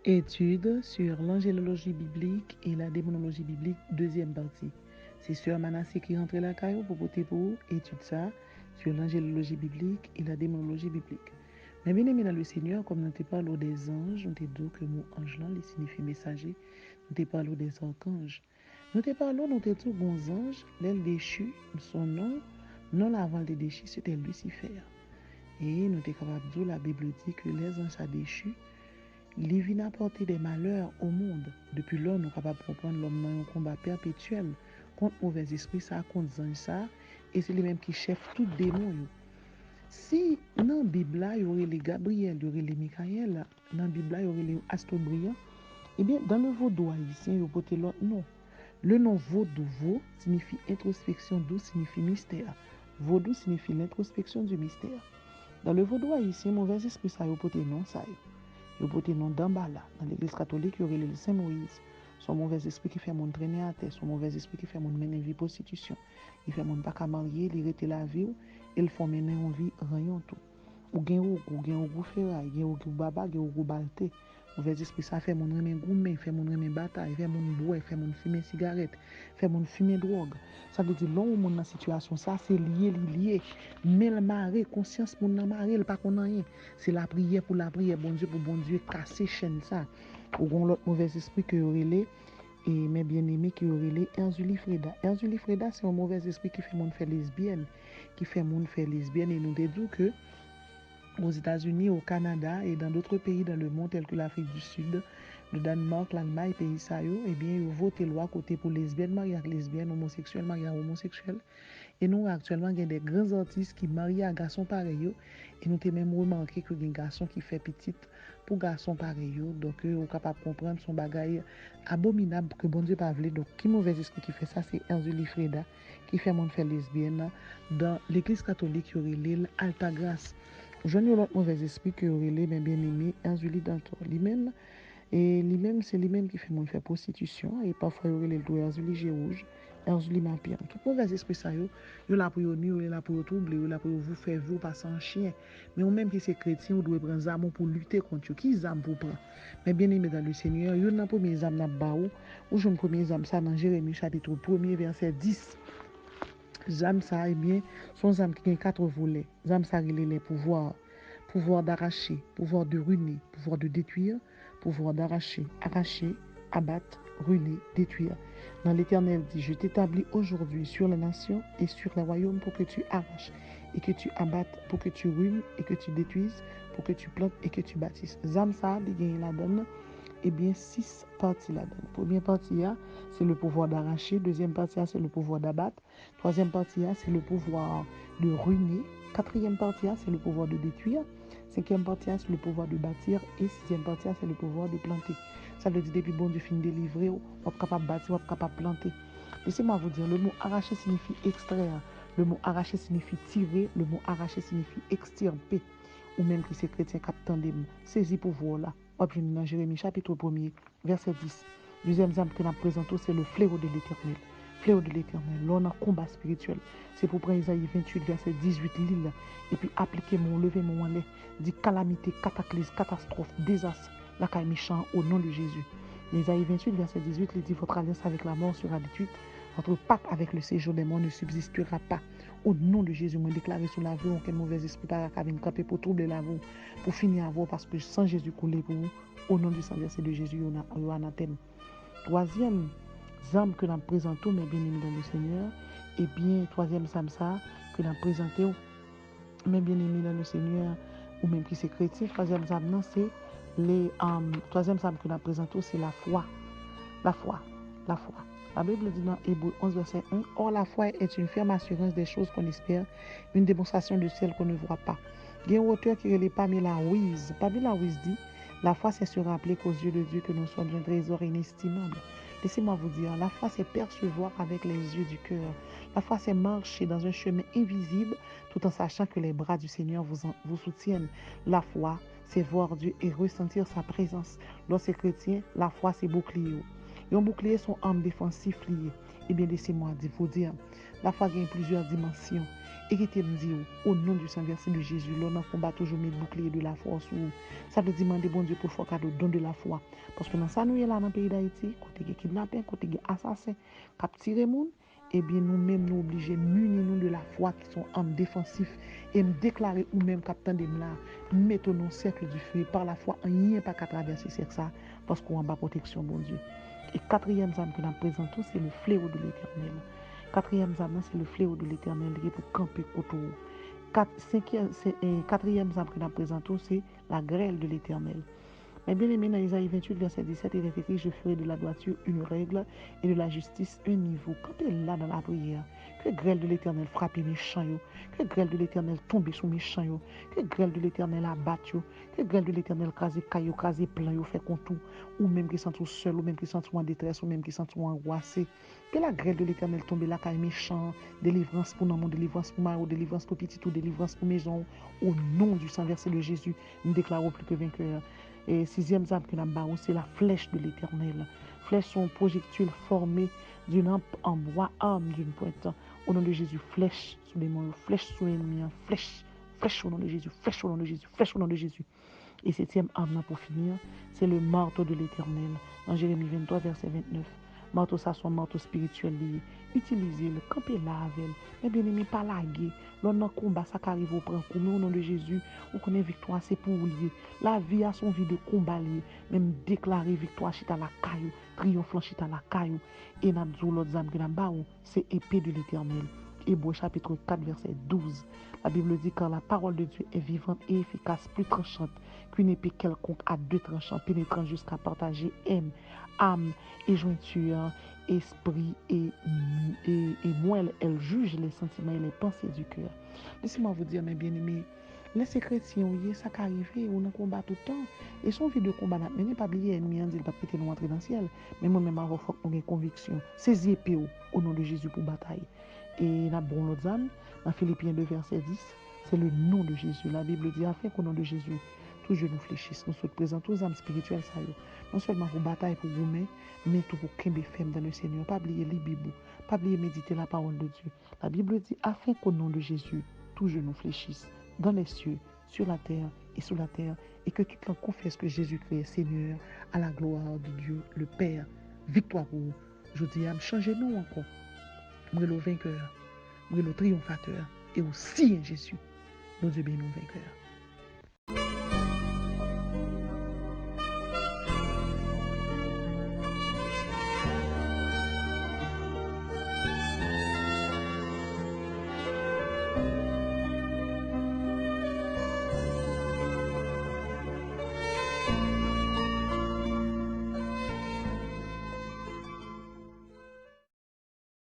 Étude sur l'angélologie biblique et la démonologie biblique, deuxième partie. C'est Sœur Manassé qui rentre la caillou pour voter pour étude ça sur l'angélologie biblique et la démonologie biblique. Mais bien aimé dans le Seigneur, comme nous te parlons des anges, nous te dit que le mot ange là, il signifie messager, nous te parlons des archanges. Nous te parlons, nous te dit bons anges, l'aile déchu, son nom, non avant le déchu, c'était Lucifer. Et nous te capable de dire, la Bible dit que les anges a déchu, il vient apporter des malheurs au monde. Depuis là, nous sommes capables de comprendre l'homme dans un combat perpétuel contre mauvais esprits, ça, contre anges, ça, et c'est lui-même qui chef tout démon. Si dans la Bible, il y aurait les Gabriel, il y aurait les Michael, dans la Bible, il y aurait les Astrobriens, eh bien, dans le vaudou haïtien, il y a porté l'autre nom. Le nom vaudou, vaud, signifie introspection, dou signifie mystère. Vaudou signifie l'introspection du mystère. Dans le vaudou haïtien, mauvais esprit, ça, il y a porté non, ça. Yo pote non d'Ambala. Dans l'église catholique, il y aurait le Saint Moïse. Son mauvais esprit qui fait mon traîner à terre, son mauvais esprit qui fait mon mener vie prostitution. Il fait mon pas qu'à marier, il rete la vie, il fait mener une vie rayon tout. Ou gen ou gou ferraille, gen ou gou baba, gen ou gou balte. Mauvais esprit ça fait mon remen gourmet, fait mon remen bataille, fait mon bois, fait mon fumer cigarette, fait mon fumer drogue. Ça veut dire l'homme mon dans situation ça c'est lié. Mais le maré conscience mon nan maré, il pas qu'on rien. C'est la prière pour la prière, bon Dieu casser chaîne ça. Ou gon l'autre mauvais esprit que relé et mes bien-aimés qui relé Erzuli Freda. Erzuli Freda c'est un mauvais esprit qui fait mon faire lesbienne, et nous dit que aux États-Unis, au Canada et dans d'autres pays dans le monde tels que l'Afrique du Sud, le Danemark, l'Allemagne, pays ça eh bien, ils votent loi côté pour lesbiennes, mariage lesbiennes, homosexuels, mariage homosexuels. Et nous, actuellement, il y a des grands artistes qui marient à garçons pareils. Et nous avons même remarqué que y a des garçons qui fait petite pour garçons pareils. Donc, on est capable de comprendre son bagage abominable que bon Dieu pas voulu. Donc, qui mauvais esprit qui fait ça, c'est Erzuli Freda qui fait mon fait lesbienne dans l'église catholique, il y aurait l'île Alta Grace. Je n'ai l'autre mauvais esprit que aurait les bien aimé Erzuli Dantor. Lui-même, et lui-même, c'est lui-même qui fait mon fait prostitution. Et parfois, il y aurait les deux Erzuli G-Rouge. Erzuli Mapian. Tout mauvais esprit ça yo là pour nuire, yo là pour troubler, yo là pour vous faire vous passer en chien. Mais ou même qui c'est chrétien, vous devez prendre armes pour lutter contre eux. Qui armes vous prend? Mais bien aimé dans le Seigneur, yo nan premier arme n'a ba ou je me premier arme ça dans Jérémie chapitre 1er verset 10. Zam ça eh bien, son zam qui a 4 volets. Zam ça les pouvoirs. Pouvoir d'arracher, pouvoir de ruiner, pouvoir de détruire, pouvoir d'arracher, arracher, abattre, ruiner, détruire. Dans l'Éternel dit, je t'établis aujourd'hui sur les nations et sur les royaumes pour que tu arraches et que tu abattes, pour que tu ruines et que tu détruises, pour que tu plantes et que tu bâtisses. Zam ça, la donne, eh bien, 6 parties là-dedans. Première partie, c'est le pouvoir d'arracher. Deuxième partie, c'est le pouvoir d'abattre. Troisième partie, c'est le pouvoir de ruiner. Quatrième partie, c'est le pouvoir de détruire. Cinquième partie, c'est le pouvoir de bâtir. Et sixième partie, c'est le pouvoir de planter. Ça veut dire, depuis bon Dieu fin délivrer, on est capable de bâtir, on est capable de planter. Laissez-moi vous dire, le mot arracher signifie extraire. Le mot arracher signifie tirer. Le mot arracher signifie extirper. Ou même que c'est chrétien captant des saisi pouvoir là. Objet dans Jérémie chapitre 1er, verset 10. Deuxième exemple que nous présentons, c'est le fléau de l'éternel. Fléau de l'éternel. Là, on a un combat spirituel. C'est pour prendre Isaïe 28, verset 18, l'île. Et puis appliquer mon lever, mon lait. Dit calamité, cataclysme, catastrophe, désastre. La caille méchant au nom de Jésus. Isaïe 28, verset 18, il dit votre alliance avec la mort sera détruite. Votre pacte avec le séjour des morts ne subsistera pas. Au nom de Jésus, moi déclaré sur la vie, aucun mauvais esprit par la venir camper pour troubler la vie, pour finir à vous, parce que sans Jésus coulé pour vous, au nom du sang versé de Jésus, on a anathème. Troisième zame que nous présentons, mes bien-aimés dans le Seigneur, et bien, troisième zame ça, que nous présentons, mes bien-aimés dans le Seigneur, ou même qui c'est chrétien, troisième zame, non, c'est troisième zame que nous présentons, c'est la foi. La foi. La foi. La Bible dit dans Hébreux 11, verset 1, or la foi est une ferme assurance des choses qu'on espère, une démonstration de celles qu'on ne voit pas. Il y a un auteur qui est Pamela Ruiz. Pamela Ruiz dit, la foi c'est se rappeler qu'aux yeux de Dieu que nous sommes un trésor inestimable. Laissez-moi vous dire, la foi c'est percevoir avec les yeux du cœur. La foi c'est marcher dans un chemin invisible tout en sachant que les bras du Seigneur vous soutiennent. La foi c'est voir Dieu et ressentir sa présence. Lorsque c'est chrétien, la foi c'est bouclier. Un bouclier son arme défensif lié. Eh bien, laissez-moi vous dire, la foi gagne plusieurs dimensions. Et qui te me dit, au nom du Saint Verset de Jésus, l'on en combat toujours mes boucliers de la force. Ça veut demander, bon Dieu, pour faire cadeau, don de la foi. Parce que dans ça, nous est là dans le pays d'Haïti, côté qui kidnappé, côté qui assassin, cap tiré moun, eh bien, nous-mêmes, nous obligés, munir nous de la foi qui sont en défensif et me déclarer ou même captain de là, mettons nos cercle du feu par la foi, on n'y est pas qu'à traverser ça, parce qu'on a bas protection, bon Dieu. Et quatrième âme que nous présentons, c'est le fléau de l'Éternel. Quatrième âme, c'est le fléau de l'Éternel qui est pour camper autour. Quatrième âme que nous présentons, c'est la grêle de l'Éternel. Mais bien aimé, dans Isaïe 28, verset 17, il est écrit, je ferai de la droiture une règle et de la justice un niveau. Quand tu es là dans la prière, que grêle de l'Éternel frappe mes champs, que grêle de l'Éternel tombe sur mes champs, que grêle de l'Éternel abatte, que grêle de l'Éternel crase caillou, crase plein, fait contour, ou même qui sont tout seul, ou même qui sont en détresse, ou même qui sont angoissés. Que la grêle de l'Éternel tombe là, caille mes champs, délivrance pour nous, délivrance pour moi, délivrance pour petit, ou délivrance pour maison, au nom du sang versé de Jésus, nous déclarons plus que vainqueur. Et sixième arme que nous avons, c'est la flèche de l'Éternel. Flèches sont projectiles formés d'une lampe en bois arme d'une pointe. Au nom de Jésus, flèche sur les mots, flèche sur l'ennemi, flèche, flèche au nom de Jésus, flèche au nom de Jésus, flèche au nom de Jésus. Et septième arme pour finir, c'est le marteau de l'Éternel. Dans Jérémie 23, verset 29. Marteau, ça soit marteau spirituel lié. Utilisez-le, campez là avec elle. Mais bien aimé, pas laguer. L'on a combat, ça qu'arrive au prend coup. Mais au nom de Jésus, on connaît victoire, c'est pour lier. La vie a son vie de combat lié. Même déclarer victoire, chita la caillou. Triomphant, chita la caillou. Et n'a dit l'autre âme que n'a pas, c'est épée de l'Éternel. Hébreux chapitre 4, verset 12. La Bible dit, car la parole de Dieu est vivante et efficace, plus tranchante qu'une épée quelconque à deux tranchants, pénétrant jusqu'à partager haine, âme et jointure, esprit et moelle. Elle juge les sentiments et les pensées du cœur. Laissez-moi vous dire, mes bien-aimés, laissez chrétiens, ça qui arrive, on en combat tout le temps. Et son vie de combat, mais n'est pas oublier, ennemi, il va péter nous entrer dans le ciel. Mais moi-même, avant, il faut qu'on ait conviction. Saisissez épée au nom de Jésus pour bataille. Et dans bon l'autre âme, dans Philippiens 2, verset 10, c'est le nom de Jésus. La Bible dit, afin qu'au nom de Jésus, tous genoux fléchissent. Nous sommes présents, tous les âmes spirituelles, ça y est. Non seulement pour bataille pour vous, mais tout pour qu'un femme dans le Seigneur. Pas oublier les Bibles, pas oublier méditer la parole de Dieu. La Bible dit, afin qu'au nom de Jésus, tous genoux fléchissent dans les cieux, sur la terre et sous la terre, et que tout le monde confesse que Jésus-Christ est Seigneur, à la gloire de Dieu, le Père. Victoire pour vous. Je dis, changez-nous encore. Moi, le vainqueur, moi, le triomphateur, et aussi Jésus, nos Dieu bénis, vainqueur.